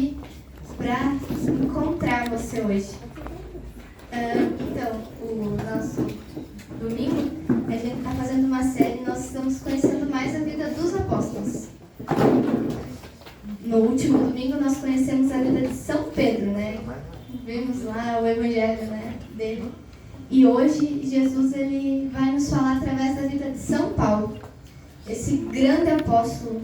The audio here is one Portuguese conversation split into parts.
aqui para encontrar você hoje. Então, o nosso domingo, a gente está fazendo uma série, nós estamos conhecendo mais a vida dos apóstolos. No último domingo, nós conhecemos a vida de São Pedro, né? Vimos lá o evangelho, né, dele. E hoje, Jesus ele vai nos falar através da vida de São Paulo. Esse grande apóstolo.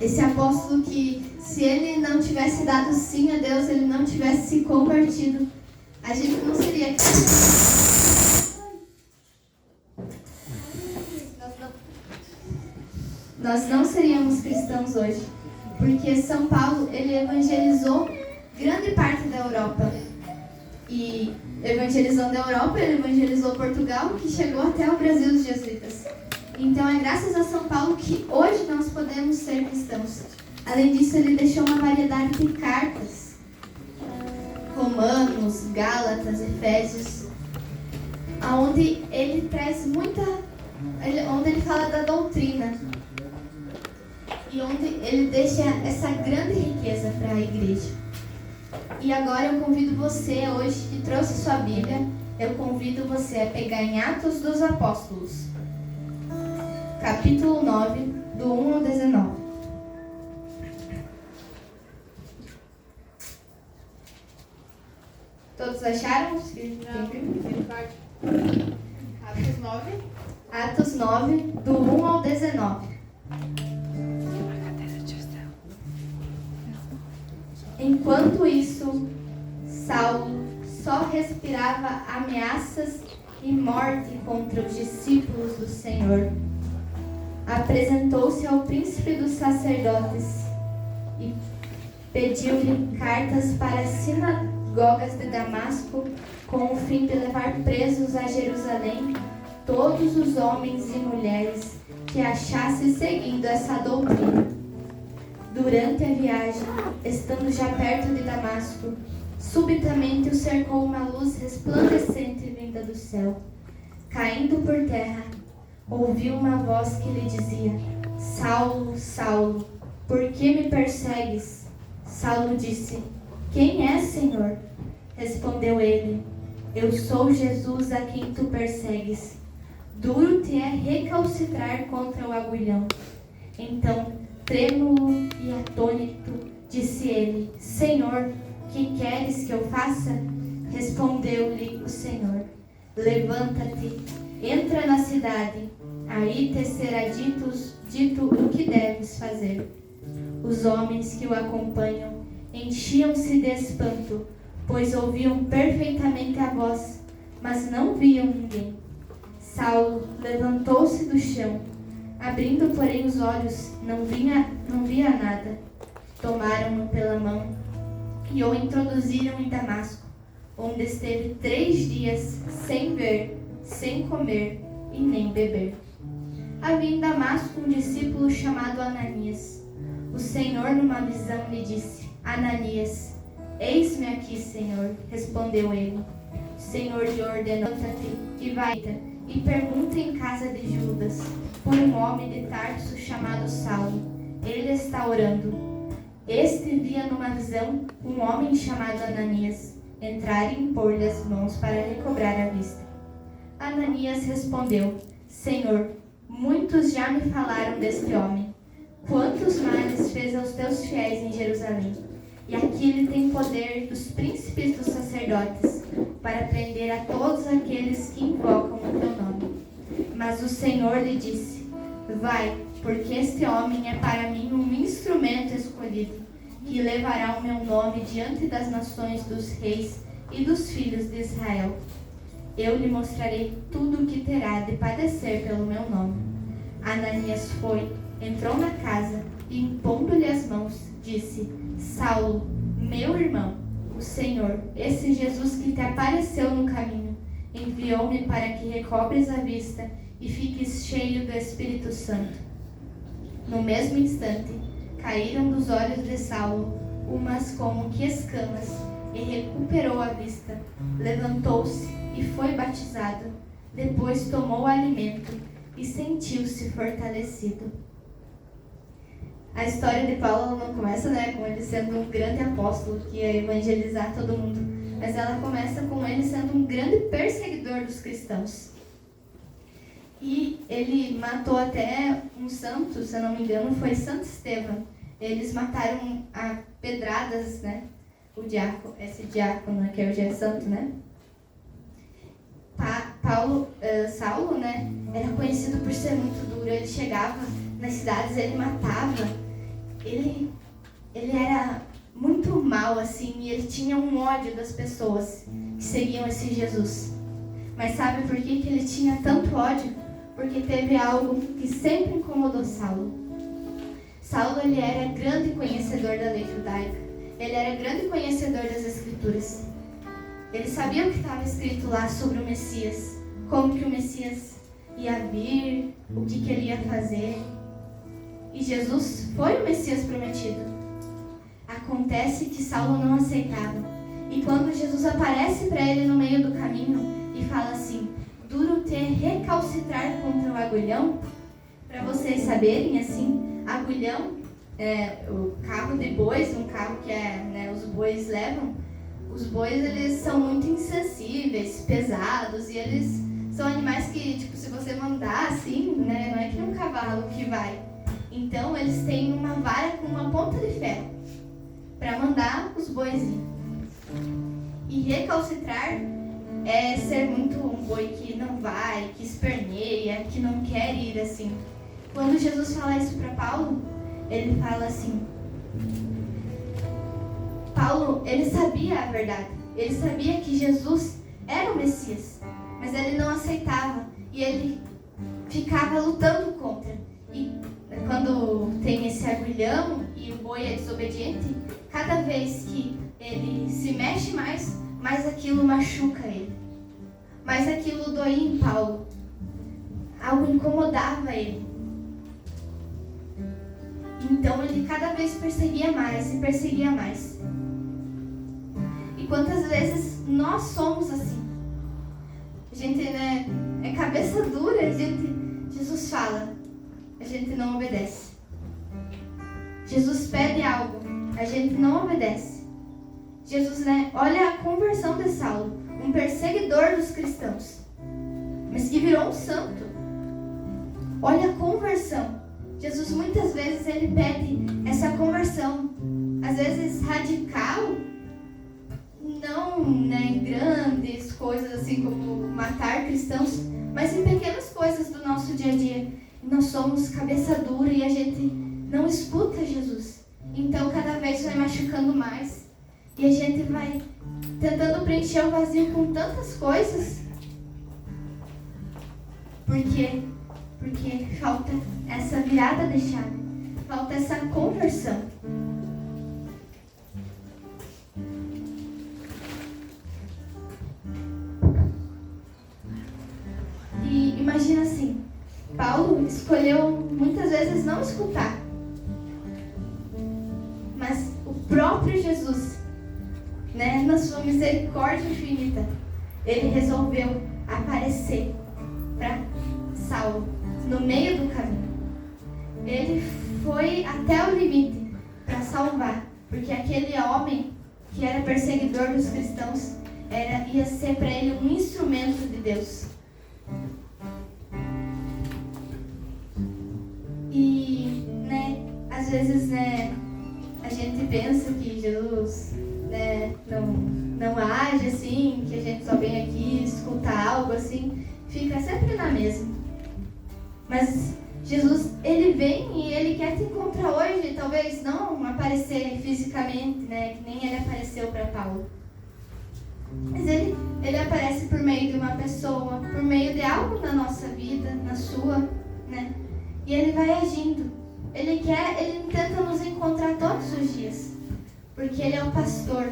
Esse apóstolo que, se ele não tivesse dado sim a Deus, ele não tivesse se convertido, a gente não seria aqui. Nós não seríamos cristãos hoje. Porque São Paulo, ele evangelizou grande parte da Europa. E evangelizando a Europa, ele evangelizou Portugal, que chegou até o Brasil dos jesuítas. Então é graças a São Paulo que hoje nós podemos ser cristãos. Além disso, ele deixou uma variedade de cartas. Romanos, Gálatas, Efésios, onde ele traz onde ele fala da doutrina. E onde ele deixa essa grande riqueza para a igreja. E agora eu convido você, hoje que trouxe sua Bíblia, eu convido você a pegar em Atos dos Apóstolos, capítulo 9, do 1 ao 19. Todos acharam? Atos 9. Atos 9, do 1 ao 19. Enquanto isso, Saulo só respirava ameaças e morte contra os discípulos do Senhor. Apresentou-se ao príncipe dos sacerdotes e pediu-lhe cartas para as sinagogas de Damasco, com o fim de levar presos a Jerusalém todos os homens e mulheres que achasse seguindo essa doutrina. Durante a viagem, estando já perto de Damasco, subitamente o cercou uma luz resplandecente vinda do céu. Caindo por terra, ouviu uma voz que lhe dizia: Saulo, Saulo, por que me persegues? Saulo disse: Quem és, Senhor? Respondeu ele: Eu sou Jesus a quem tu persegues. Duro te é recalcitrar contra o agulhão. Então, trêmulo e atônito, disse ele: Senhor, que queres que eu faça? Respondeu-lhe o Senhor: Levanta-te, entra na cidade, aí te será dito o que deves fazer. Os homens que o acompanham enchiam-se de espanto, pois ouviam perfeitamente a voz, mas não viam ninguém. Saulo levantou-se do chão. Abrindo, porém, os olhos, não via nada. Tomaram-no pela mão e o introduziram em Damasco, onde esteve 3 dias sem ver, sem comer e nem beber. Havia em Damasco um discípulo chamado Ananias. O Senhor, numa visão, lhe disse: Ananias. Eis-me aqui, Senhor, respondeu ele. O Senhor lhe ordenou: levanta-te e vai, e pergunta em casa de Judas por um homem de Tarso chamado Saulo. Ele está orando. Este via numa visão um homem chamado Ananias entrar e impor-lhe as mãos para recobrar a vista. Ananias respondeu: Senhor, muitos já me falaram deste homem. Quantos males fez aos teus fiéis em Jerusalém? E aqui ele tem poder dos príncipes dos sacerdotes para prender a todos aqueles que invocam o teu nome. Mas o Senhor lhe disse: Vai, porque este homem é para mim um instrumento escolhido, que levará o meu nome diante das nações dos reis e dos filhos de Israel. Eu lhe mostrarei tudo o que terá de padecer pelo meu nome. Ananias foi, entrou na casa e, impondo-lhe as mãos, disse: Saulo, meu irmão, o Senhor, esse Jesus que te apareceu no caminho, enviou-me para que recobres a vista e fiques cheio do Espírito Santo. No mesmo instante, caíram dos olhos de Saulo umas como que escamas, e recuperou a vista. Levantou-se e foi batizado. Depois tomou alimento e sentiu-se fortalecido. A história de Paulo não começa, com ele sendo um grande apóstolo que ia evangelizar todo mundo, mas ela começa com ele sendo um grande perseguidor dos cristãos. E ele matou até um santo, se eu não me engano, foi Santo Estevão. Eles mataram a pedradas, esse diácono, que hoje é santo, Saulo, era conhecido por ser muito duro. Ele chegava nas cidades, ele matava. Ele era muito mal, assim, e ele tinha um ódio das pessoas que seguiam esse Jesus. Mas sabe por que ele tinha tanto ódio? Porque teve algo que sempre incomodou Saulo. Saulo, ele era grande conhecedor da lei judaica. Ele era grande conhecedor das Escrituras. Ele sabia o que estava escrito lá sobre o Messias, como que o Messias ia vir, o que ele ia fazer. E Jesus foi o Messias prometido. Acontece que Saulo não aceitava. E quando Jesus aparece para ele no meio do caminho e fala assim: duro ter recalcitrar contra o agulhão. Para vocês saberem, assim, agulhão é o carro de bois, um carro que os bois levam. Os bois, eles são muito insensíveis, pesados, e eles são animais que, se você mandar assim, não é que nem um cavalo que vai. Então, eles têm uma vara com uma ponta de ferro para mandar os bois ir. E recalcitrar é ser muito um boi que não vai, que esperneia, que não quer ir assim. Quando Jesus fala isso para Paulo, ele fala assim: Paulo, ele sabia a verdade. Ele sabia que Jesus era o Messias, mas ele não aceitava e ele ficava lutando contra. E quando tem esse agulhão e o boi é desobediente, cada vez que ele se mexe mais aquilo machuca ele. Mas aquilo doía em Paulo. Algo incomodava ele. Então ele cada vez perseguia mais e perseguia mais. E quantas vezes nós somos assim? A gente é cabeça dura, Jesus fala, a gente não obedece. Jesus pede algo, a gente não obedece. Jesus, olha a conversão de Saulo, um perseguidor dos cristãos, mas que virou um santo. Olha a conversão. Jesus muitas vezes ele pede essa conversão, às vezes radical, não em grandes coisas assim como matar cristãos, mas em pequenas coisas do nosso dia a dia. Nós somos cabeça dura e a gente não escuta Jesus. Então cada vez vai machucando mais e a gente vai tentando preencher o vazio com tantas coisas. Porque falta essa virada de chave, falta essa conversão. E imagina assim, Paulo escolheu muitas vezes não escutar, mas o próprio Jesus, na sua misericórdia infinita, ele resolveu aparecer para Saulo no meio do caminho. Ele foi até o limite para salvar, porque aquele homem que era perseguidor dos cristãos ia ser para ele um instrumento de Deus. E, às vezes, a gente pensa que Jesus, não age assim, que a gente só vem aqui escutar algo assim, fica sempre na mesma. Mas Jesus, ele vem e ele quer te encontrar hoje, talvez não aparecer fisicamente, que nem ele apareceu para Paulo. Mas ele aparece por meio de uma pessoa, por meio de algo na nossa vida, na sua, E ele vai agindo. Ele tenta nos encontrar todos os dias, porque ele é o pastor,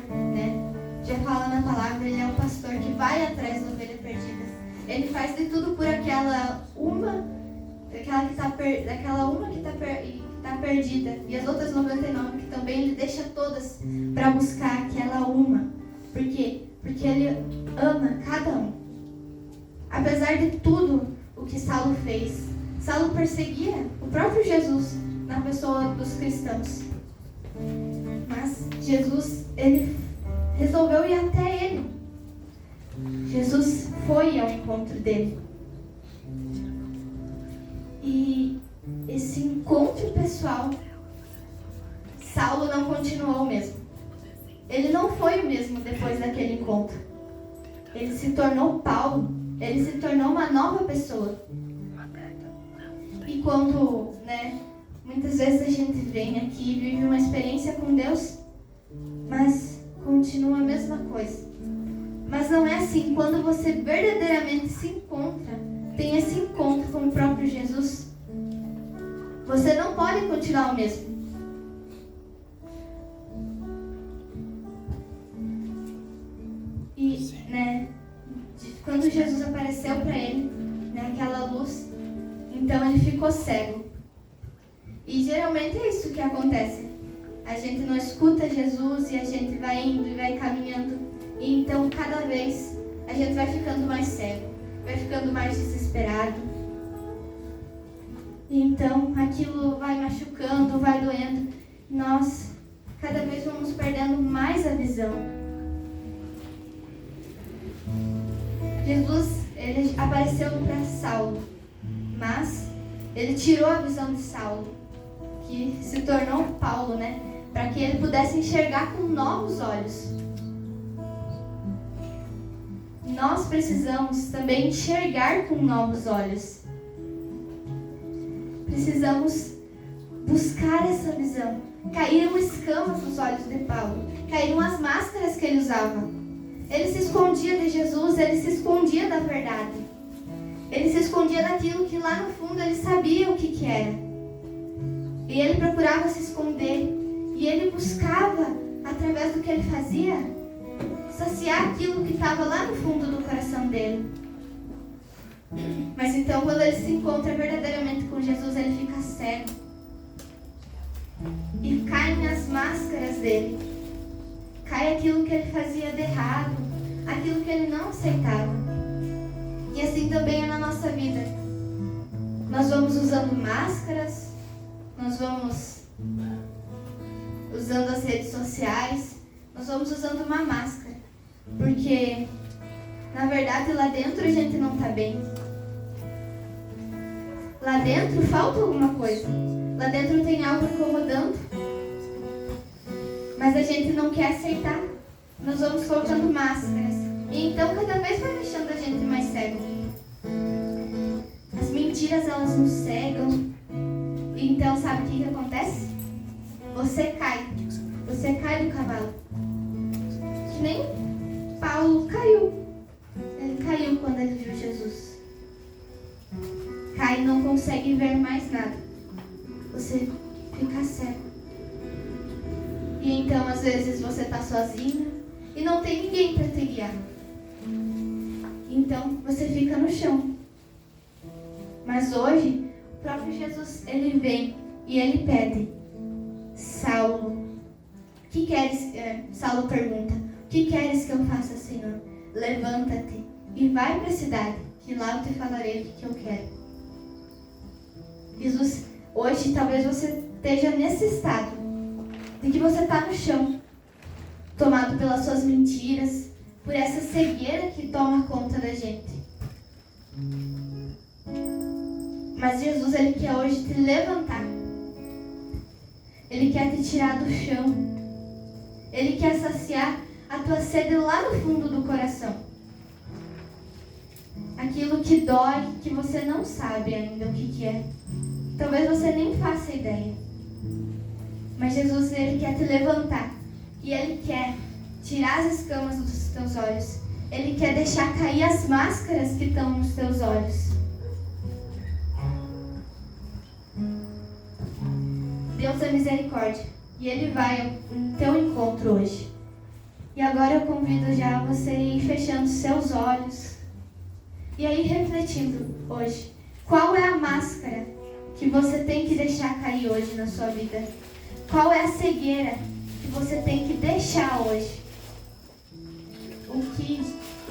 Já fala na palavra, ele é o pastor que vai atrás da ovelha perdida. Ele faz de tudo por aquela uma que está perdida, e as outras 99 que também ele deixa todas para buscar aquela uma. Por quê? Porque ele ama cada um. Apesar de tudo o que Saulo fez, Saulo perseguia o próprio Jesus. na pessoa dos cristãos. Mas Jesus, ele resolveu ir até ele. Jesus foi ao encontro dele. E esse encontro pessoal, Saulo não continuou o mesmo. Ele não foi o mesmo depois daquele encontro. Ele se tornou Paulo. Ele se tornou uma nova pessoa. E quando, muitas vezes a gente vem aqui e vive uma experiência com Deus, mas continua a mesma coisa. Mas não é assim. Quando você verdadeiramente se encontra, tem esse encontro com o próprio Jesus, você não pode continuar o mesmo. E, quando Jesus apareceu para ele, aquela luz, então ele ficou cego. E geralmente é isso que acontece. A gente não escuta Jesus e a gente vai indo e vai caminhando. E então cada vez a gente vai ficando mais cego, vai ficando mais desesperado. E então aquilo vai machucando, vai doendo. Nós cada vez vamos perdendo mais a visão. Jesus, ele apareceu para Saulo, mas ele tirou a visão de Saulo, que se tornou Paulo, para que ele pudesse enxergar com novos olhos. Nós precisamos também enxergar com novos olhos. Precisamos buscar essa visão. Caíram escamas nos olhos de Paulo. Caíram as máscaras que ele usava. Ele se escondia de Jesus, ele se escondia da verdade. Ele se escondia daquilo que lá no fundo ele sabia o que era. E ele procurava se esconder. E ele buscava, através do que ele fazia, saciar aquilo que estava lá no fundo do coração dele. Mas então, quando ele se encontra verdadeiramente com Jesus, ele fica cego. E caem as máscaras dele. Cai aquilo que ele fazia de errado, aquilo que ele não aceitava. E assim também é na nossa vida. Nós vamos usando máscaras, nós vamos usando as redes sociais, nós vamos usando uma máscara. Porque, na verdade, lá dentro a gente não está bem. Lá dentro falta alguma coisa. Lá dentro tem algo incomodando. Mas a gente não quer aceitar. Nós vamos colocando máscaras. E então cada vez vai deixando a gente mais cego. As mentiras, elas nos cegam. E então sabe o que acontece? Você cai. Você cai do cavalo. Que nem Paulo caiu. Ele caiu quando ele viu Jesus. Cai e não consegue ver mais nada. Você fica cego. E então, às vezes, você está sozinha e não tem ninguém para te guiar. Então, você fica no chão. Mas hoje, o próprio Jesus, ele vem e ele pede: Saulo, que queres? Saulo pergunta: o que queres que eu faça, Senhor? Levanta-te e vai para a cidade, que lá eu te falarei o que eu quero. Jesus, hoje, talvez você esteja nesse estado de que você está no chão, tomado pelas suas mentiras, por essa cegueira que toma conta da gente. Mas Jesus, ele quer hoje te levantar. Ele quer te tirar do chão. Ele quer saciar a tua sede lá no fundo do coração. Aquilo que dói, que você não sabe ainda o que é. Talvez você nem faça ideia. Mas Jesus, ele quer te levantar. E ele quer tirar as escamas dos teus olhos. Ele quer deixar cair as máscaras que estão nos teus olhos. Deus é misericórdia. E ele vai ao teu encontro hoje. E agora eu convido já você a ir fechando seus olhos. E aí refletindo hoje. Qual é a máscara que você tem que deixar cair hoje na sua vida? Qual é a cegueira que você tem que deixar hoje? O que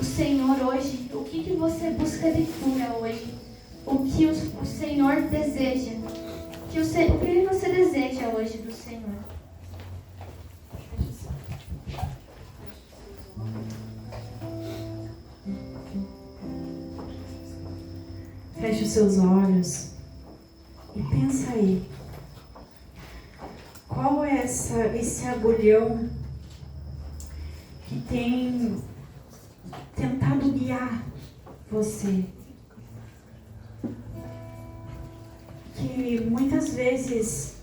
o Senhor hoje, o que você busca de cura hoje? O que o Senhor deseja O que você deseja hoje do Senhor? Feche os seus olhos e pensa aí. Qual é esse agulhão que tem tentado guiar você? Que muitas vezes,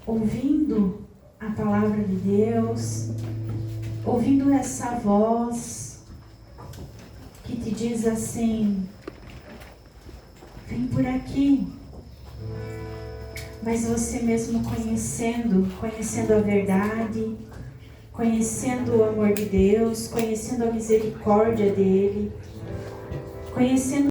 ouvindo a palavra de Deus, ouvindo essa voz que te diz assim: vem por aqui. Mas você mesmo conhecendo a verdade, conhecendo o amor de Deus, conhecendo a misericórdia dele, conhecendo